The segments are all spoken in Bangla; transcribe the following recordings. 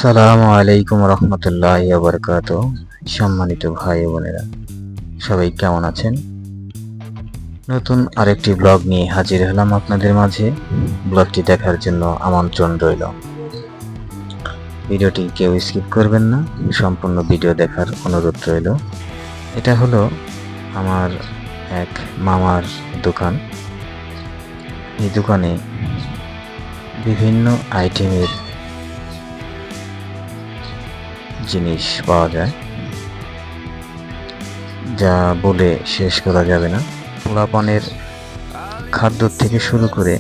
আসসালামু আলাইকুম রহমতুল্লাহি ওয়া বারাকাতুহু। সম্মানিত ভাই ও বোনেরা, সবাই কেমন আছেন? নতুন আরেকটি ব্লগ নিয়ে হাজির হলাম আপনাদের মাঝে। ব্লগটি দেখার জন্য আমন্ত্রণ রইল। ভিডিওটি কেউ স্কিপ করবেন না, সম্পূর্ণ ভিডিও দেখার অনুরোধ রইল। এটা হলো আমার এক মামার দোকান। এই দোকানে বিভিন্ন আইটেমের জিনিস পাওয়া যায়, যা বলে শেষ করা যাবে না। পোলাপানের খাদ্য থেকে শুরু করে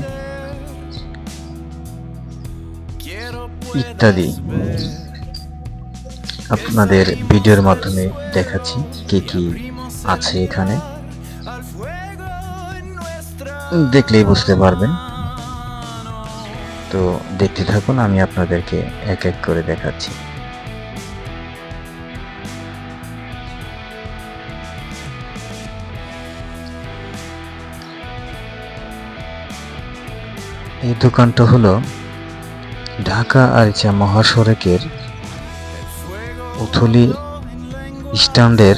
ইত্যাদি আপনাদের ভিডিওর মাধ্যমে দেখাচ্ছি কি কি আছে এখানে। দেখলেই বুঝতে পারবেন। তো দেখতে থাকুন, আমি আপনাদেরকে এক এক করে দেখাচ্ছি। এই দোকানটা হলো ঢাকা আরিচা মহাসড়কের উথলি স্ট্যান্ডের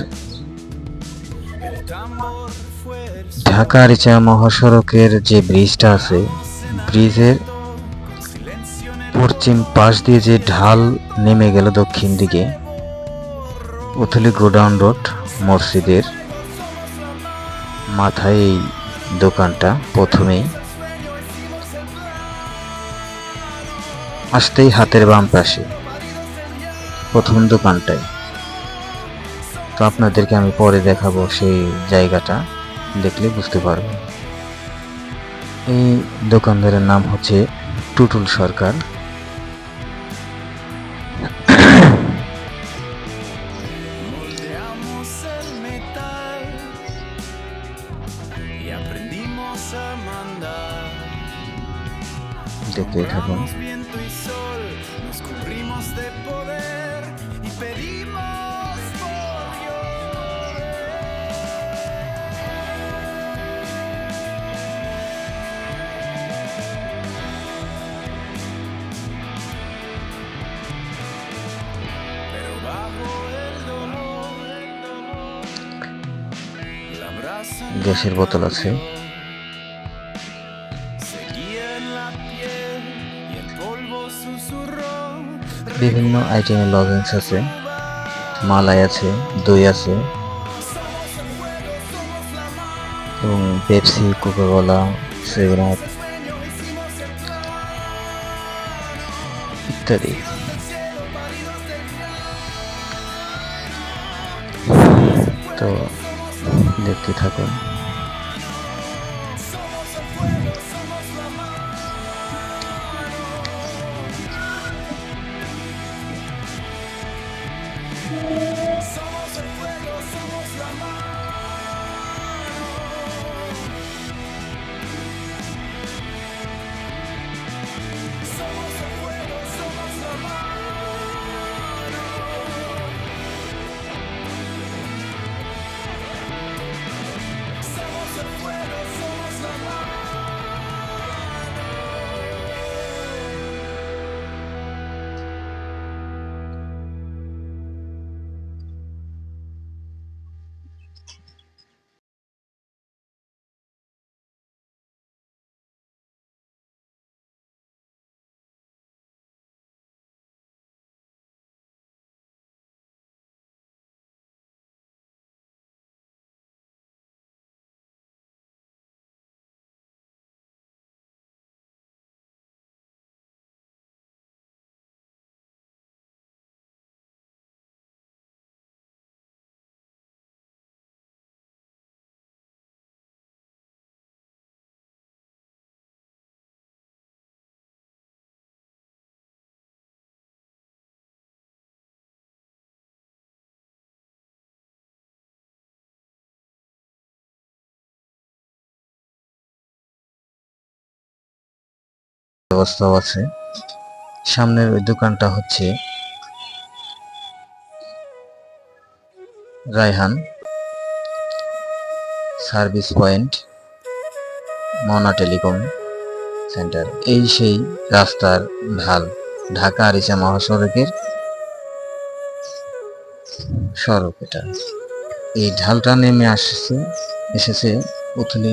ঢাকা আরিচা মহাসড়কের যে ব্রিজটা আছে, ব্রিজের পশ্চিম পাশ দিয়ে যে ঢাল নেমে গেল দক্ষিণ দিকে, উথলি গোডাউন রোড মসজিদের মাথায় এই দোকানটা। প্রথমেই আসতেই হাতের বাম পাশে প্রথম দোকানটাই। তো আপনাদেরকে আমি পরে দেখাবো, সেই জায়গাটা দেখলে বুঝতে পারবেন। এই দোকানদারের নাম হচ্ছে টুটুল সরকার। দেখতে থাকুন। গ্যাসের বোতল আছে, বিভিন্ন আইটেমের লজেন্স আছে, মালাই আছে, দই আছে, এবং পেপসি, কোকাকোলা, সেভেন আপ ইত্যাদি। তো দেখতে থাকুন। ব্যবস্থাও আছে। সামনের ওই দোকানটা হচ্ছে রায়হান সার্ভিস পয়েন্ট, মনা টেলিকম সেন্টার। এই সেই রাস্তার ঢাল, ঢাকা আরিচা মহাসড়কের সড়ক এটা। এই ঢালটা নেমে এসেছে উথলি